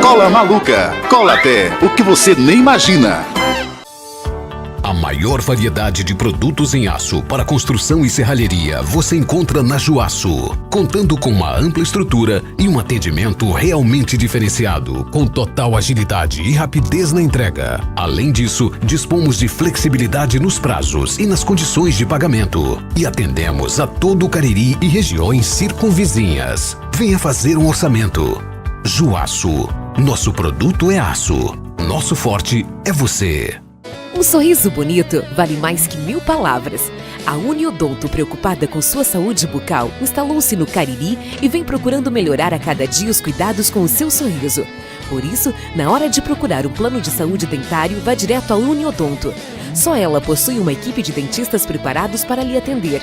Cola Maluca. Cola até o que você nem imagina. A maior variedade de produtos em aço para construção e serralheria você encontra na Juaço, contando com uma ampla estrutura e um atendimento realmente diferenciado, com total agilidade e rapidez na entrega. Além disso, dispomos de flexibilidade nos prazos e nas condições de pagamento e atendemos a todo o Cariri e regiões circunvizinhas. Venha fazer um orçamento. Juaço, nosso produto é aço, nosso forte é você. Um sorriso bonito vale mais que 1000 palavras. A Uniodonto, preocupada com sua saúde bucal, instalou-se no Cariri e vem procurando melhorar a cada dia os cuidados com o seu sorriso. Por isso, na hora de procurar um plano de saúde dentário, vá direto à Uniodonto. Só ela possui uma equipe de dentistas preparados para lhe atender.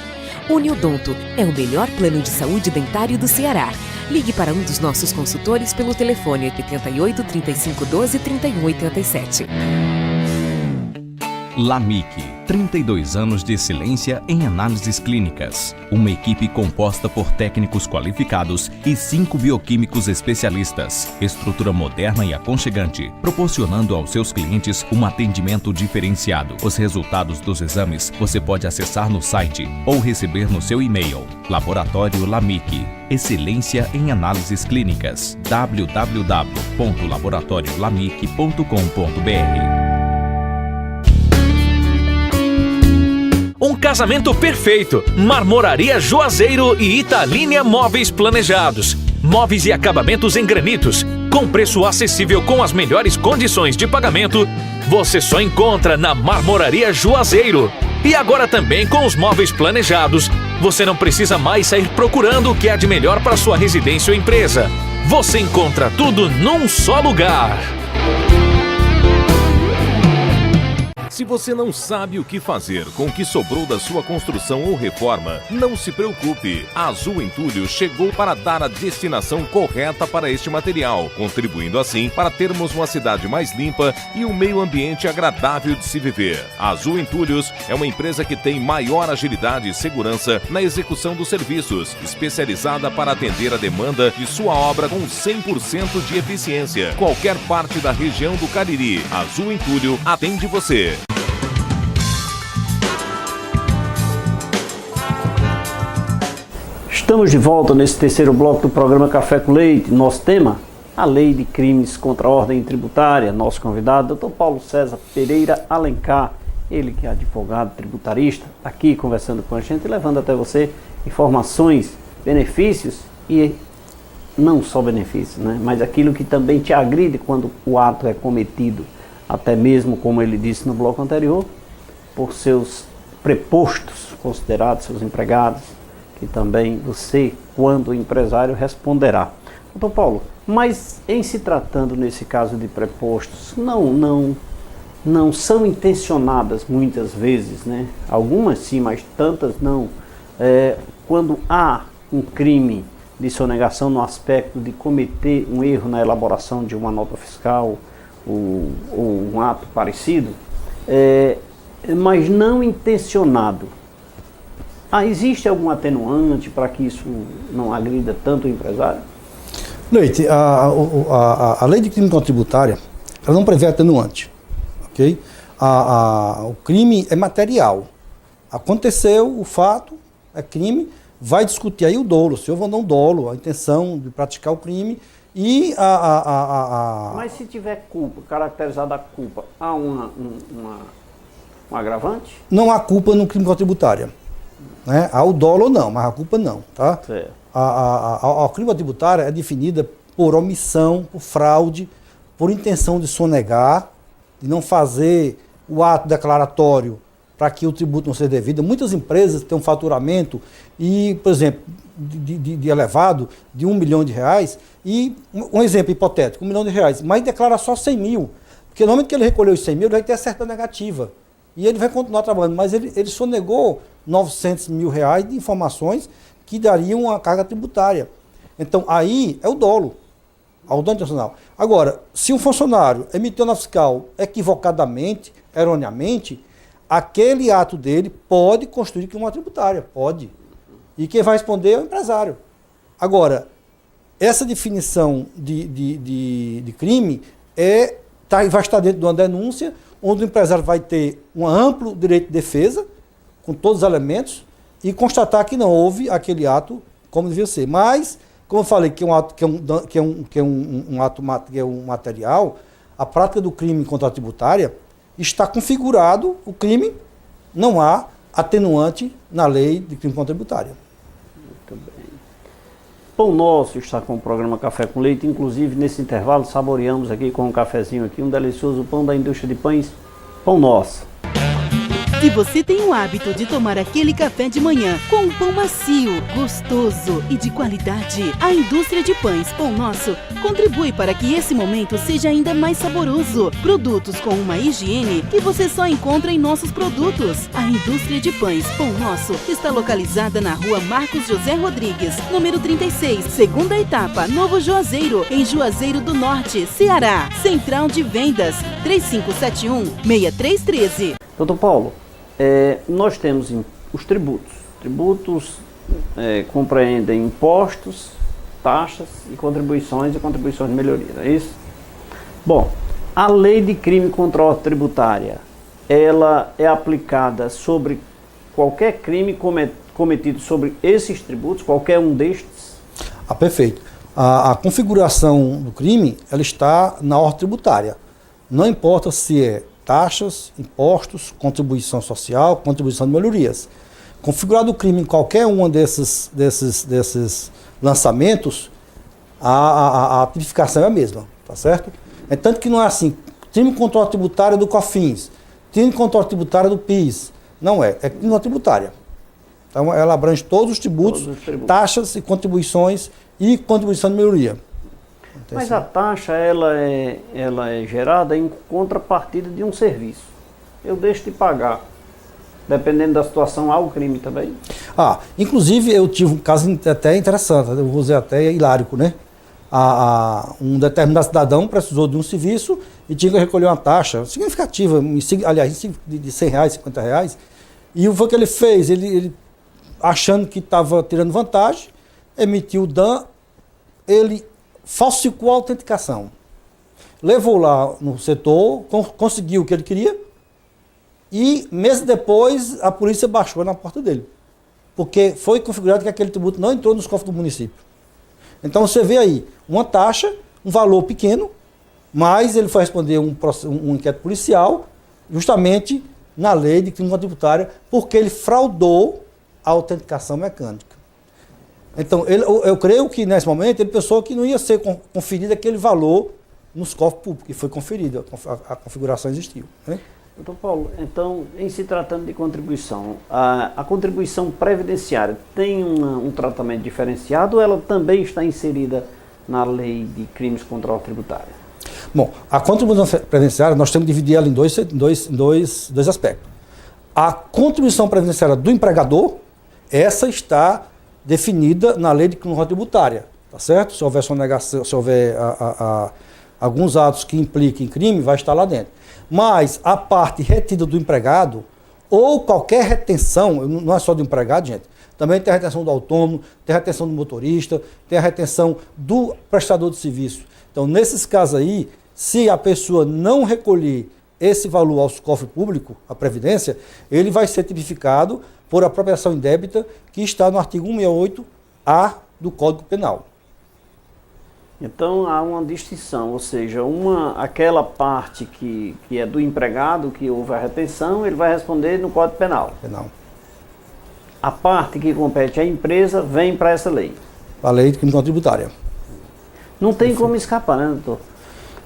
Uniodonto é o melhor plano de saúde dentário do Ceará. Ligue para um dos nossos consultores pelo telefone 88 3512 3187. LAMIC, 32 anos de excelência em análises clínicas. Uma equipe composta por técnicos qualificados e 5 bioquímicos especialistas. Estrutura moderna e aconchegante, proporcionando aos seus clientes um atendimento diferenciado. Os resultados dos exames você pode acessar no site ou receber no seu e-mail. Laboratório LAMIC, excelência em análises clínicas. www.laboratoriolamic.com.br. Um casamento perfeito. Marmoraria Juazeiro e Italínia Móveis Planejados. Móveis e acabamentos em granitos. Com preço acessível com as melhores condições de pagamento. Você só encontra na Marmoraria Juazeiro. E agora também com os móveis planejados. Você não precisa mais sair procurando o que há de melhor para sua residência ou empresa. Você encontra tudo num só lugar. Se você não sabe o que fazer com o que sobrou da sua construção ou reforma, não se preocupe. A Azul Entulho chegou para dar a destinação correta para este material, contribuindo assim para termos uma cidade mais limpa e um meio ambiente agradável de se viver. A Azul Entulhos é uma empresa que tem maior agilidade e segurança na execução dos serviços, especializada para atender a demanda de sua obra com 100% de eficiência. Qualquer parte da região do Cariri, a Azul Entulho atende você. Estamos de volta nesse terceiro bloco do programa Café com Leite. Nosso tema, a Lei de Crimes contra a Ordem Tributária. Nosso convidado, Dr. Paulo César Pereira Alencar, ele que é advogado tributarista, aqui conversando com a gente, levando até você informações, benefícios e não só benefícios, né? Mas aquilo que também te agride quando o ato é cometido, até mesmo, como ele disse no bloco anterior, por seus prepostos, considerados seus empregados, que também você, quando empresário, responderá. Doutor Paulo, mas em se tratando nesse caso de prepostos, não são intencionadas muitas vezes, né? Algumas sim, mas tantas não. Quando há um crime de sonegação no aspecto de cometer um erro na elaboração de uma nota fiscal ou um ato parecido, mas não intencionado. Existe algum atenuante para que isso não agrida tanto o empresário? Leite, a lei de crime tributária, ela não prevê atenuante, ok? O crime é material. Aconteceu o fato, é crime, vai discutir aí o dolo, se houve ou não dolo, a intenção de praticar o crime e Mas se tiver culpa, caracterizada a culpa, há um agravante? Não há culpa no crime tributário. Né? Há o dolo ou não, mas a culpa não, tá? A crime tributária é definida por omissão, por fraude, por intenção de sonegar, de não fazer o ato declaratório para que o tributo não seja devido. Muitas empresas têm um faturamento, por exemplo, de elevado, de R$1 milhão, e um exemplo hipotético, R$1 milhão, mas declara só 100 mil, porque no momento que ele recolheu os 100 mil, ele vai ter a certa negativa, e ele vai continuar trabalhando, mas ele sonegou R$900 mil de informações que dariam uma carga tributária. Então, aí é o dolo, ao dano intencional. Agora, se um funcionário emitiu nota fiscal equivocadamente, erroneamente, aquele ato dele pode constituir crime tributário, pode. E quem vai responder é o empresário. Agora, essa definição de crime vai estar dentro de uma denúncia, onde o empresário vai ter um amplo direito de defesa, com todos os elementos, e constatar que não houve aquele ato como devia ser. Mas, como eu falei, que é um material, a prática do crime contra a tributária está configurado o crime, não há atenuante na lei de crime contra a tributária. Muito bem. Pão Nosso está com o programa Café com Leite, inclusive nesse intervalo saboreamos aqui com um cafezinho aqui, um delicioso pão da indústria de pães, Pão Nosso. Se você tem o hábito de tomar aquele café de manhã com um pão macio, gostoso e de qualidade, a indústria de pães Pão Nosso contribui para que esse momento seja ainda mais saboroso. Produtos com uma higiene que você só encontra em nossos produtos. A indústria de pães Pão Nosso está localizada na rua Marcos José Rodrigues, número 36, segunda etapa, Novo Juazeiro, em Juazeiro do Norte, Ceará. Central de Vendas, 3571-6313. Doutor Paulo, nós temos os tributos. Tributos compreendem impostos, taxas e contribuições de melhoria, não é isso? Bom, a lei de crime contra a tributária, ela é aplicada sobre qualquer crime cometido sobre esses tributos, qualquer um destes? Perfeito. A configuração do crime, ela está na ordem tributária. Não importa se é taxas, impostos, contribuição social, contribuição de melhorias. Configurado o crime em qualquer um desses lançamentos, a tipificação é a mesma, tá certo? É tanto que não é assim, crime contra a tributária do COFINS, crime contra a tributária do PIS. Não é crime tributária. Então ela abrange todos os tributos, taxas e contribuições e contribuição de melhoria. Mas a taxa, ela é gerada em contrapartida de um serviço. Eu deixo de pagar. Dependendo da situação, há o crime também? Inclusive eu tive um caso até interessante, eu vou dizer até hilárico, né? Um determinado cidadão precisou de um serviço e tinha que recolher uma taxa significativa, aliás, de R$100, R$50. E o que ele fez? Ele achando que estava tirando vantagem, emitiu o DAN, ele falsificou a autenticação. Levou lá no setor, conseguiu o que ele queria e, meses depois, a polícia baixou na porta dele. Porque foi configurado que aquele tributo não entrou nos cofres do município. Então você vê aí uma taxa, um valor pequeno, mas ele foi responder um inquérito policial justamente na lei de crime tributário porque ele fraudou a autenticação mecânica. Então, eu creio que, nesse momento, ele pensou que não ia ser conferido aquele valor nos cofres públicos, que foi conferido, a configuração existiu. Né? Doutor Paulo, então, em se tratando de contribuição, a contribuição previdenciária tem um tratamento diferenciado ou ela também está inserida na lei de crimes contra a tributária? Bom, a contribuição previdenciária nós temos que dividir ela em dois aspectos. A contribuição previdenciária do empregador, essa está definida na lei de crime contra a tributária, tá certo? Se houver sonegação, se houver alguns atos que impliquem crime, vai estar lá dentro. Mas a parte retida do empregado, ou qualquer retenção, não é só do empregado, gente, também tem a retenção do autônomo, tem a retenção do motorista, tem a retenção do prestador de serviço. Então, nesses casos aí, se a pessoa não recolher esse valor aos cofres públicos, a Previdência, ele vai ser tipificado por apropriação indébita, que está no artigo 168-A do Código Penal. Então há uma distinção, ou seja, aquela parte que é do empregado, que houve a retenção, ele vai responder no Código Penal. A parte que compete à empresa vem para essa lei. A lei de crime contra a tributária. Não tem como escapar, né, doutor?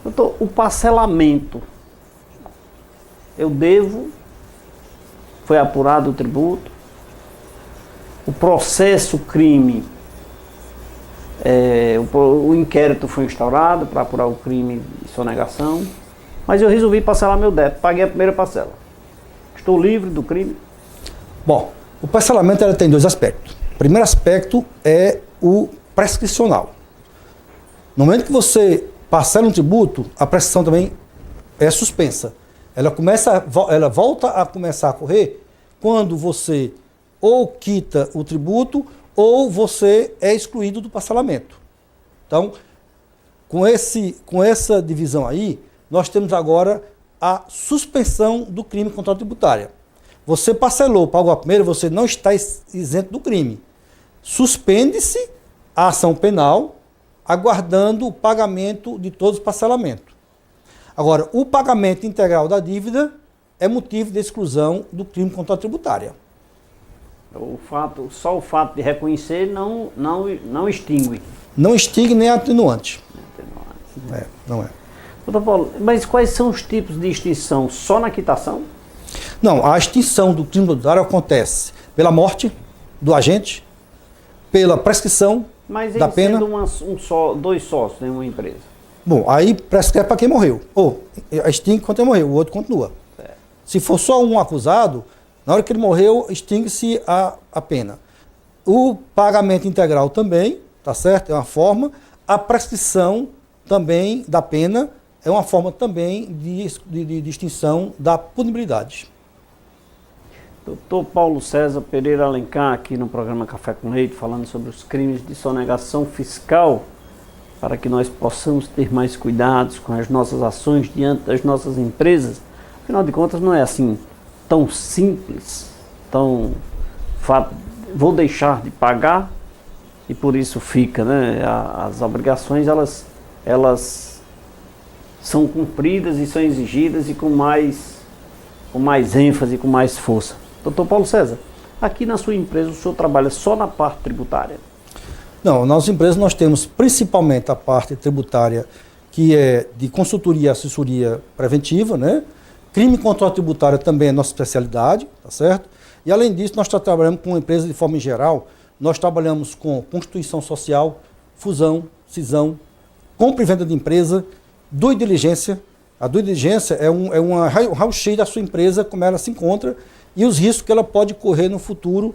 Doutor, o parcelamento, eu devo, foi apurado o tributo, o processo crime, o inquérito foi instaurado para apurar o crime de sonegação, mas eu resolvi parcelar meu débito, paguei a primeira parcela. Estou livre do crime? Bom, o parcelamento tem dois aspectos. O primeiro aspecto é o prescricional. No momento que você parcela um tributo, a prescrição também é suspensa. Ela volta a começar a correr quando você ou quita o tributo ou você é excluído do parcelamento. Então, com essa divisão aí, nós temos agora a suspensão do crime contra a tributária. Você parcelou, pagou a primeira, você não está isento do crime. Suspende-se a ação penal, aguardando o pagamento de todos os parcelamentos. Agora, o pagamento integral da dívida é motivo de exclusão do crime contra a tributária. Só o fato de reconhecer não extingue. Não extingue nem atenuante. Não é. Doutor Paulo, mas quais são os tipos de extinção? Só na quitação? Não, a extinção do crime tributário acontece pela morte do agente, pela prescrição da pena. Mas sendo dois sócios em uma empresa? Bom, aí prescreve para quem morreu. Ou extingue quando ele morreu, o outro continua. Se for só um acusado, na hora que ele morreu, extingue-se a pena. O pagamento integral também, tá certo? É uma forma. A prescrição também da pena é uma forma também de extinção da punibilidade. Doutor Paulo César Pereira Alencar, aqui no programa Café com Leite, falando sobre os crimes de sonegação fiscal, para que nós possamos ter mais cuidados com as nossas ações diante das nossas empresas. Afinal de contas, não é assim tão simples, vou deixar de pagar e por isso fica, né? As obrigações, elas são cumpridas e são exigidas e com mais ênfase, com mais força. Doutor Paulo César, aqui na sua empresa o senhor trabalha só na parte tributária? Não, na nossa empresa nós temos principalmente a parte tributária, que é de consultoria e assessoria preventiva, né? Crime contra a tributária também é nossa especialidade, tá certo? E além disso, nós trabalhamos com empresas de forma geral, nós trabalhamos com constituição social, fusão, cisão, compra e venda de empresa, due diligência. A due diligência é um raio-x da sua empresa, como ela se encontra, e os riscos que ela pode correr no futuro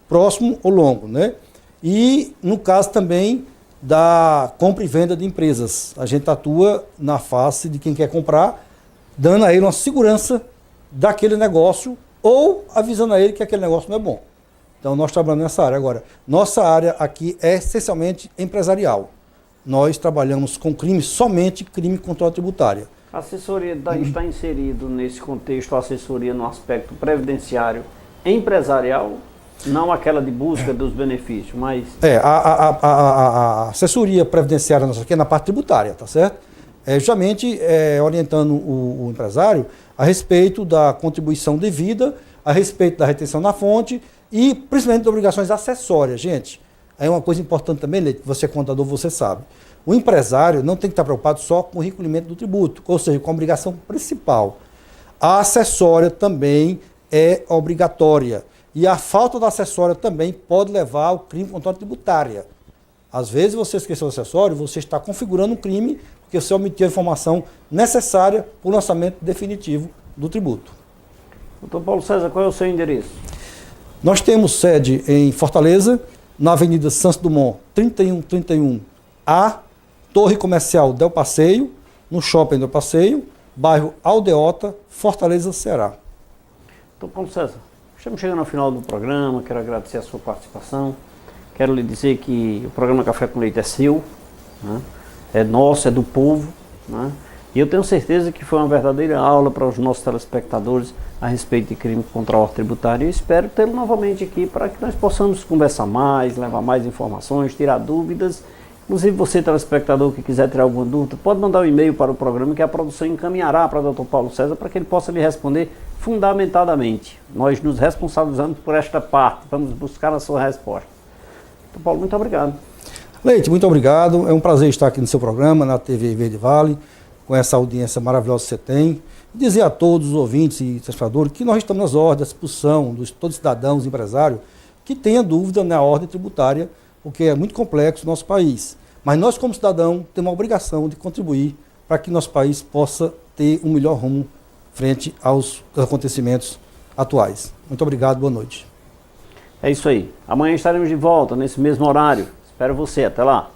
próximo ou longo, né? E no caso também da compra e venda de empresas. A gente atua na face de quem quer comprar, dando a ele uma segurança daquele negócio ou avisando a ele que aquele negócio não é bom. Então nós trabalhamos nessa área. Agora, nossa área aqui é essencialmente empresarial. Nós trabalhamos com somente crime contra a tributária. A assessoria está inserido nesse contexto, a assessoria no aspecto previdenciário empresarial, não aquela de busca dos benefícios, mas... A assessoria previdenciária nossa aqui é na parte tributária, tá certo? Justamente orientando o empresário a respeito da contribuição devida, a respeito da retenção na fonte e principalmente de obrigações acessórias. Gente, é uma coisa importante também, Leite, você é contador, você sabe. O empresário não tem que estar preocupado só com o recolhimento do tributo, ou seja, com a obrigação principal. A acessória também é obrigatória. E a falta da acessória também pode levar ao crime contra a tributária. Às vezes você esqueceu o acessório, você está configurando um crime porque você omitiu a informação necessária para o lançamento definitivo do tributo. Doutor Paulo César, qual é o seu endereço? Nós temos sede em Fortaleza, na Avenida Santos Dumont, 3131A, Torre Comercial Del Passeio, no Shopping Del Passeio, bairro Aldeota, Fortaleza, Ceará. Doutor Paulo César, estamos chegando ao final do programa, quero agradecer a sua participação. Quero lhe dizer que o programa Café com Leite é seu, né? É nosso, é do povo, né? E eu tenho certeza que foi uma verdadeira aula para os nossos telespectadores a respeito de crime contra a ordem tributária. E espero tê-lo novamente aqui para que nós possamos conversar mais, levar mais informações, tirar dúvidas. Inclusive você, telespectador, que quiser tirar alguma dúvida, pode mandar um e-mail para o programa que a produção encaminhará para o Dr. Paulo César para que ele possa lhe responder fundamentadamente. Nós nos responsabilizamos por esta parte, vamos buscar a sua resposta. Dr. Paulo, muito obrigado. Leite, muito obrigado. É um prazer estar aqui no seu programa, na TV Verde Vale, com essa audiência maravilhosa que você tem. Dizer a todos os ouvintes e telespectadores que nós estamos nas ordens, à disposição de todos os cidadãos, empresários, que tenham dúvida na ordem tributária, porque é muito complexo o nosso país. Mas nós, como cidadão, temos a obrigação de contribuir para que nosso país possa ter um melhor rumo frente aos acontecimentos atuais. Muito obrigado, boa noite. É isso aí. Amanhã estaremos de volta nesse mesmo horário. Espero você. Até lá.